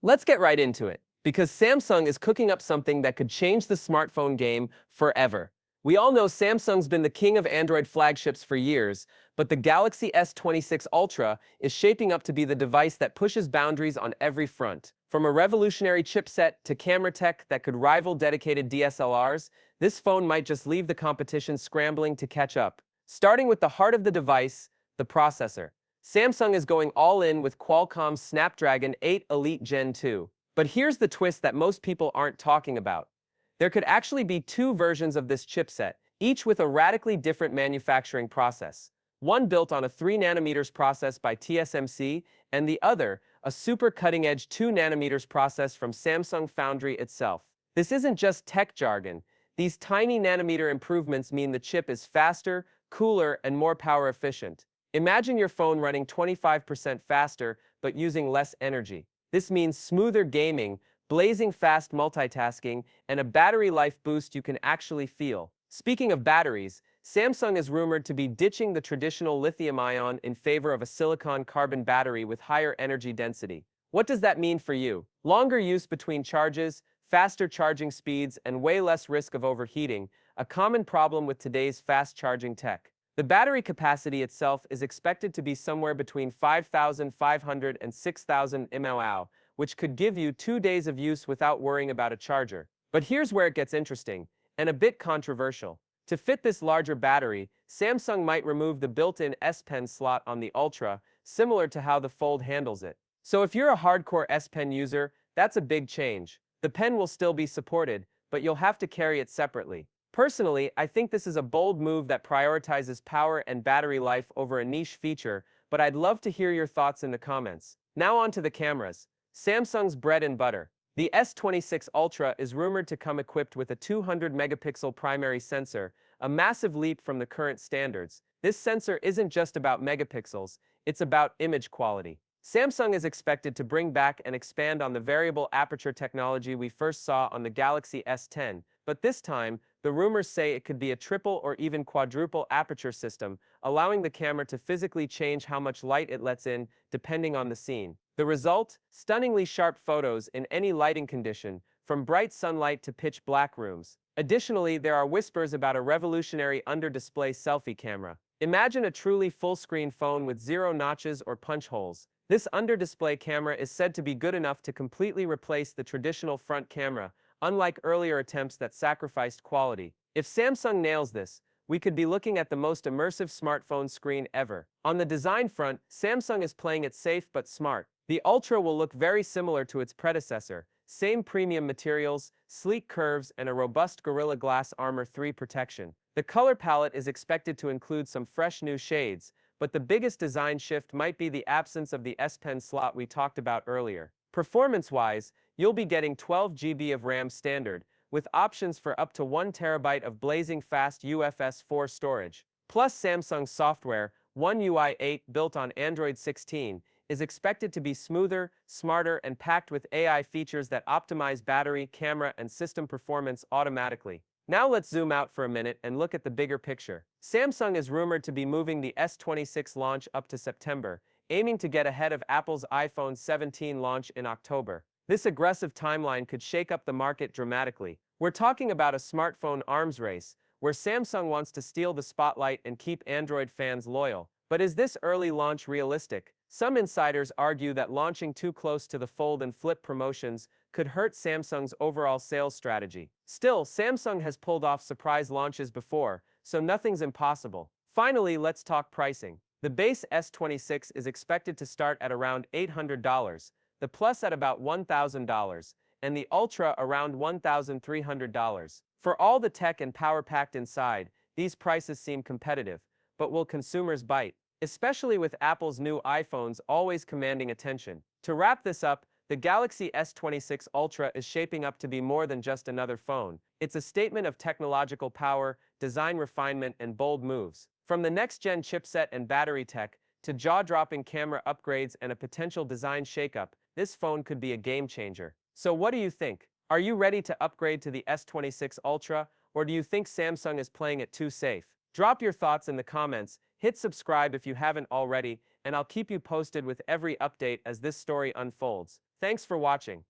Let's get right into it, because Samsung is cooking up something that could change the smartphone game forever. We all know Samsung's been the king of Android flagships for years, but the Galaxy S26 Ultra is shaping up to be the device that pushes boundaries on every front. From a revolutionary chipset to camera tech that could rival dedicated DSLRs, this phone might just leave the competition scrambling to catch up. Starting with the heart of the device, the processor. Samsung is going all in with Qualcomm's Snapdragon 8 Elite Gen 2. But here's the twist that most people aren't talking about. There could actually be two versions of this chipset, each with a radically different manufacturing process. One built on a 3nm process by TSMC, and the other, a super cutting-edge 2nm process from Samsung Foundry itself. This isn't just tech jargon. These tiny nanometer improvements mean the chip is faster, cooler, and more power efficient. Imagine your phone running 25% faster, but using less energy. This means smoother gaming, blazing fast multitasking, and a battery life boost you can actually feel. Speaking of batteries, Samsung is rumored to be ditching the traditional lithium-ion in favor of a silicon-carbon battery with higher energy density. What does that mean for you? Longer use between charges, faster charging speeds, and way less risk of overheating, a common problem with today's fast-charging tech. The battery capacity itself is expected to be somewhere between 5,500 and 6,000 mAh, which could give you 2 days of use without worrying about a charger. But here's where it gets interesting, and a bit controversial. To fit this larger battery, Samsung might remove the built-in S Pen slot on the Ultra, similar to how the Fold handles it. So if you're a hardcore S Pen user, that's a big change. The pen will still be supported, but you'll have to carry it separately. Personally, I think this is a bold move that prioritizes power and battery life over a niche feature, but I'd love to hear your thoughts in the comments. Now on to the cameras. Samsung's bread and butter. The S26 Ultra is rumored to come equipped with a 200-megapixel primary sensor, a massive leap from the current standards. This sensor isn't just about megapixels, it's about image quality. Samsung is expected to bring back and expand on the variable aperture technology we first saw on the Galaxy S10, but this time, the rumors say it could be a triple or even quadruple aperture system, allowing the camera to physically change how much light it lets in, depending on the scene. The result? Stunningly sharp photos in any lighting condition, from bright sunlight to pitch black rooms. Additionally, there are whispers about a revolutionary under-display selfie camera. Imagine a truly full-screen phone with zero notches or punch holes. This under-display camera is said to be good enough to completely replace the traditional front camera, unlike earlier attempts that sacrificed quality. If Samsung nails this, we could be looking at the most immersive smartphone screen ever. On the design front, Samsung is playing it safe but smart. The Ultra will look very similar to its predecessor, same premium materials, sleek curves, and a robust Gorilla Glass Armor 3 protection. The color palette is expected to include some fresh new shades, but the biggest design shift might be the absence of the S Pen slot we talked about earlier. Performance-wise, you'll be getting 12 GB of RAM standard, with options for up to 1 TB of blazing fast UFS 4 storage. Plus Samsung's software, One UI 8 built on Android 16, is expected to be smoother, smarter, and packed with AI features that optimize battery, camera, and system performance automatically. Now let's zoom out for a minute and look at the bigger picture. Samsung is rumored to be moving the S26 launch up to September, aiming to get ahead of Apple's iPhone 17 launch in October. This aggressive timeline could shake up the market dramatically. We're talking about a smartphone arms race, where Samsung wants to steal the spotlight and keep Android fans loyal. But is this early launch realistic? Some insiders argue that launching too close to the Fold and Flip promotions could hurt Samsung's overall sales strategy. Still, Samsung has pulled off surprise launches before, so nothing's impossible. Finally, let's talk pricing. The base S26 is expected to start at around $800, the Plus at about $1,000, and the Ultra around $1,300. For all the tech and power packed inside, these prices seem competitive, but will consumers bite? Especially with Apple's new iPhones always commanding attention. To wrap this up, the Galaxy S26 Ultra is shaping up to be more than just another phone. It's a statement of technological power, design refinement, and bold moves. From the next-gen chipset and battery tech, to jaw-dropping camera upgrades and a potential design shakeup, this phone could be a game-changer. So what do you think? Are you ready to upgrade to the S26 Ultra, or do you think Samsung is playing it too safe? Drop your thoughts in the comments, hit subscribe if you haven't already, and I'll keep you posted with every update as this story unfolds. Thanks for watching.